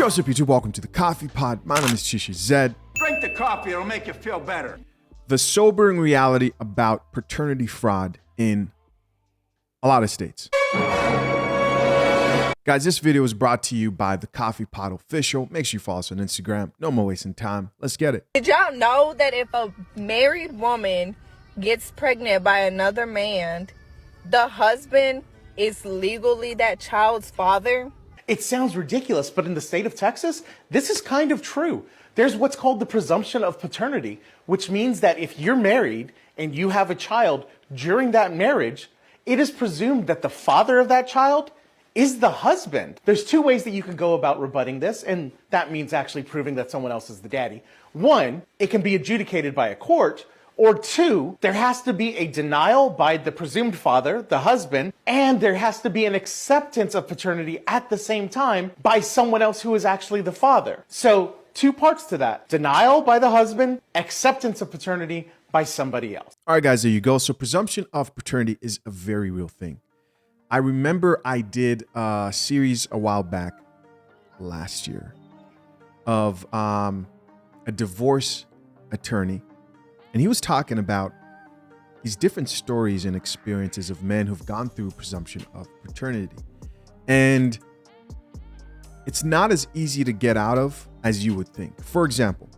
Joseph YouTube, welcome to the Coffee Pod. My name is Chishi Zed. Drink the coffee, it'll make you feel better. The sobering reality about paternity fraud in a lot of states. Guys, this video is brought to you by the Coffee Pod Official. Make sure you follow us on Instagram. No more wasting time. Let's get it. Did y'all know that if a married woman gets pregnant by another man, the husband is legally that child's father? It sounds ridiculous, but in the state of Texas, this is kind of true. There's what's called the presumption of paternity, which means that if you're married and you have a child during that marriage, it is presumed that the father of that child is the husband. There's two ways that you can go about rebutting this, and that means actually proving that someone else is the daddy. One, it can be adjudicated by a court, or two, there has to be a denial by the presumed father, the husband, and there has to be an acceptance of paternity at the same time by someone else who is actually the father. So, two parts to that. Denial by the husband, acceptance of paternity by somebody else. All right, guys, there you go. So presumption of paternity is a very real thing. I remember I did a series a while back, last year, of a divorce attorney. And he was talking about these different stories and experiences of men who've gone through presumption of paternity. And it's not as easy to get out of as you would think. For example,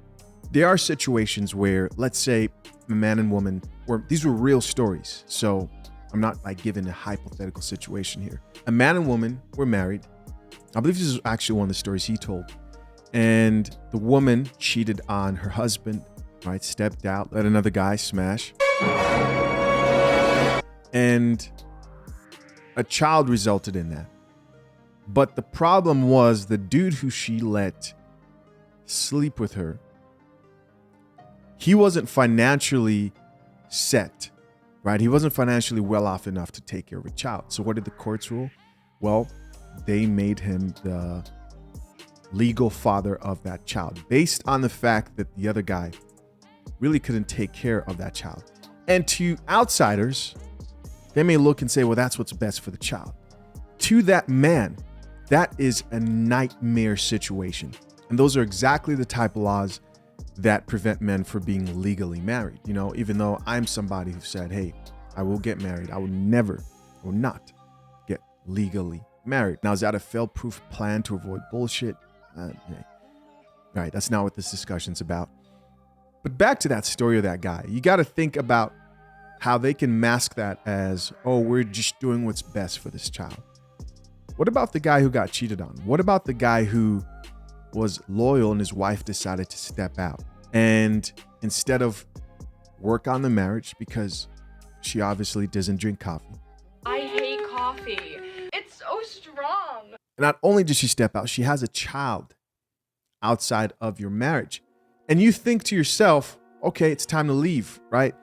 there are situations where, let's say, a man and woman, these were real stories. So I'm not like giving a hypothetical situation here. A man and woman were married. I believe this is actually one of the stories he told. And the woman cheated on her husband, right? Stepped out, let another guy smash. And a child resulted in that. But the problem was the dude who she let sleep with her, he wasn't financially set, right? He wasn't financially well off enough to take care of a child. So what did the courts rule? Well, they made him the legal father of that child based on the fact that the other guy really couldn't take care of that child. And to outsiders, they may look and say, well, that's what's best for the child. To that man, that is a nightmare situation. And those are exactly the type of laws that prevent men from being legally married. You know, even though I'm somebody who said, hey, I will get married. I will not get legally married. Now, is that a fail-proof plan to avoid bullshit? All right, that's not what this discussion's about. But back to that story of that guy, you got to think about how they can mask that as, oh, we're just doing what's best for this child. What about the guy who got cheated on? What about the guy who was loyal and his wife decided to step out? And instead of work on the marriage, because she obviously doesn't drink coffee. I hate coffee. It's so strong. Not only did she step out, she has a child outside of your marriage. And you think to yourself, okay, it's time to leave, right?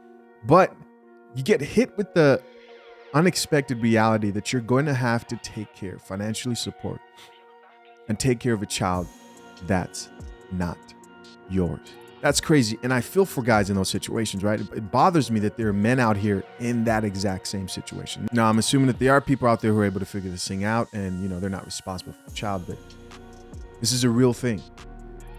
But you get hit with the unexpected reality that you're going to have to take care, financially support, and take care of a child that's not yours. That's crazy. And I feel for guys in those situations, right? It bothers me that there are men out here in that exact same situation. Now, I'm assuming that there are people out there who are able to figure this thing out and, you know, they're not responsible for the child, but this is a real thing.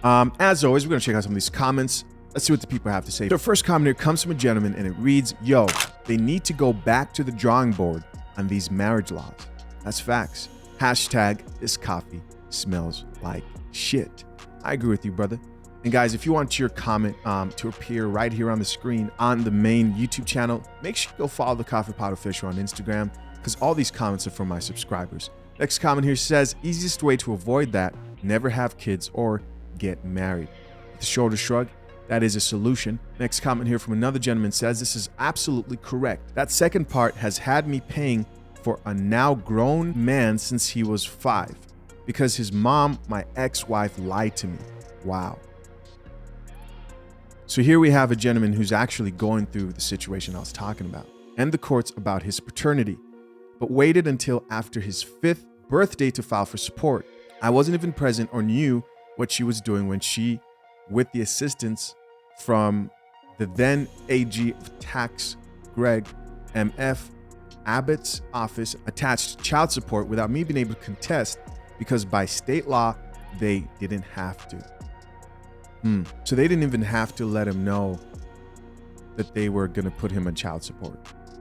As always, we're going to check out some of these comments. Let's see what the people have to say. The first comment here comes from a gentleman and it reads, yo, they need to go back to the drawing board on these marriage laws. That's facts. Hashtag this coffee smells like shit. I agree with you, brother. And guys, if you want your comment to appear right here on the screen on the main YouTube channel, make sure you go follow the Coffee Pod Official on Instagram because all these comments are from my subscribers. Next comment here says, easiest way to avoid that, never have kids or get married. With a shoulder shrug, that is a solution. Next comment here from another gentleman says, this is absolutely correct. That second part has had me paying for a now grown man since he was 5 because his mom, my ex-wife, lied to me. Wow. So here we have a gentleman who's actually going through the situation I was talking about and the courts about his paternity, but waited until after his 5th birthday to file for support. I wasn't even present or knew what she was doing when she, with the assistance from the then AG of Tax, Greg M.F. Abbott's office, attached child support without me being able to contest because by state law, they didn't have to. So they didn't even have to let him know that they were going to put him on child support.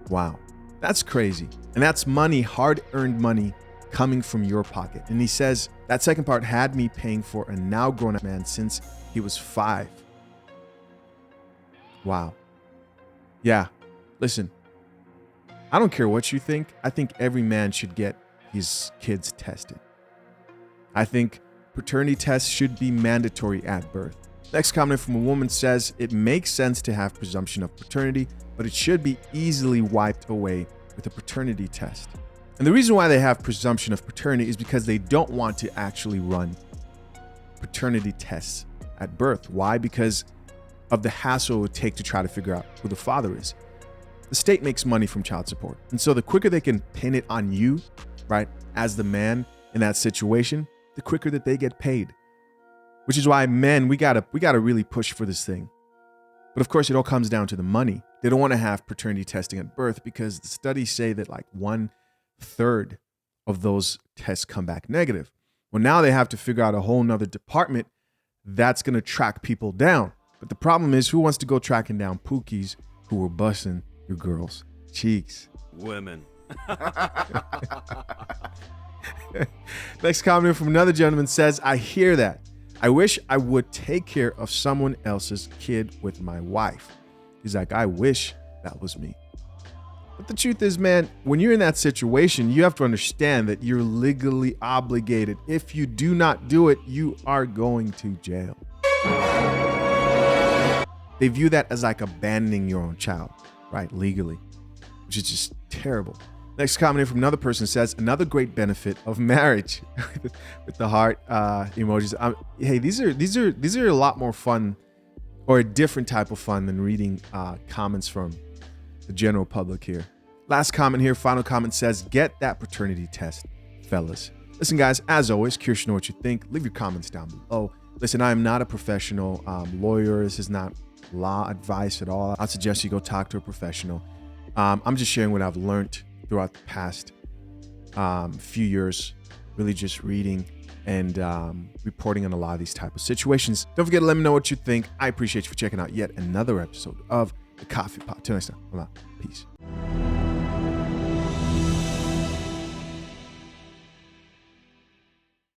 Wow. That's crazy. And that's money, hard-earned money coming from your pocket. And he says, that second part had me paying for a now grown-up man since he was 5. Wow. Yeah. Listen, I don't care what you think. I think every man should get his kids tested. I think paternity tests should be mandatory at birth. Next comment from a woman says, it makes sense to have presumption of paternity, but it should be easily wiped away with a paternity test. And the reason why they have presumption of paternity is because they don't want to actually run paternity tests at birth. Why? Because of the hassle it would take to try to figure out who the father is. The state makes money from child support. And so the quicker they can pin it on you, right, as the man in that situation, the quicker that they get paid. Which is why men, we gotta really push for this thing. But of course, it all comes down to the money. They don't want to have paternity testing at birth because the studies say that like 1/3 of those tests come back negative. Well, now they have to figure out a whole nother department that's going to track people down. But the problem is, who wants to go tracking down pookies who were busting your girls' cheeks? Women. Next comment from another gentleman says, I hear that. I wish I would take care of someone else's kid with my wife. He's like, I wish that was me. But the truth is, man, when you're in that situation, you have to understand that you're legally obligated. If you do not do it, you are going to jail. They view that as like abandoning your own child, right? Legally, which is just terrible. Next comment from another person says, another great benefit of marriage with the heart emojis. Hey, these are a lot more fun, or a different type of fun than reading comments from the general public here. Last comment here, final comment says, get that paternity test, fellas. Listen, guys, as always, curious to know what you think. Leave your comments down below. Listen, I am not a professional lawyer. This is not law advice at all. I'd suggest you go talk to a professional. I'm just sharing what I've learned throughout the past few years, really just reading and reporting on a lot of these type of situations. Don't forget to let me know what you think. I appreciate you for checking out yet another episode of The Coffee Pot. Till next time, I'm out. Peace.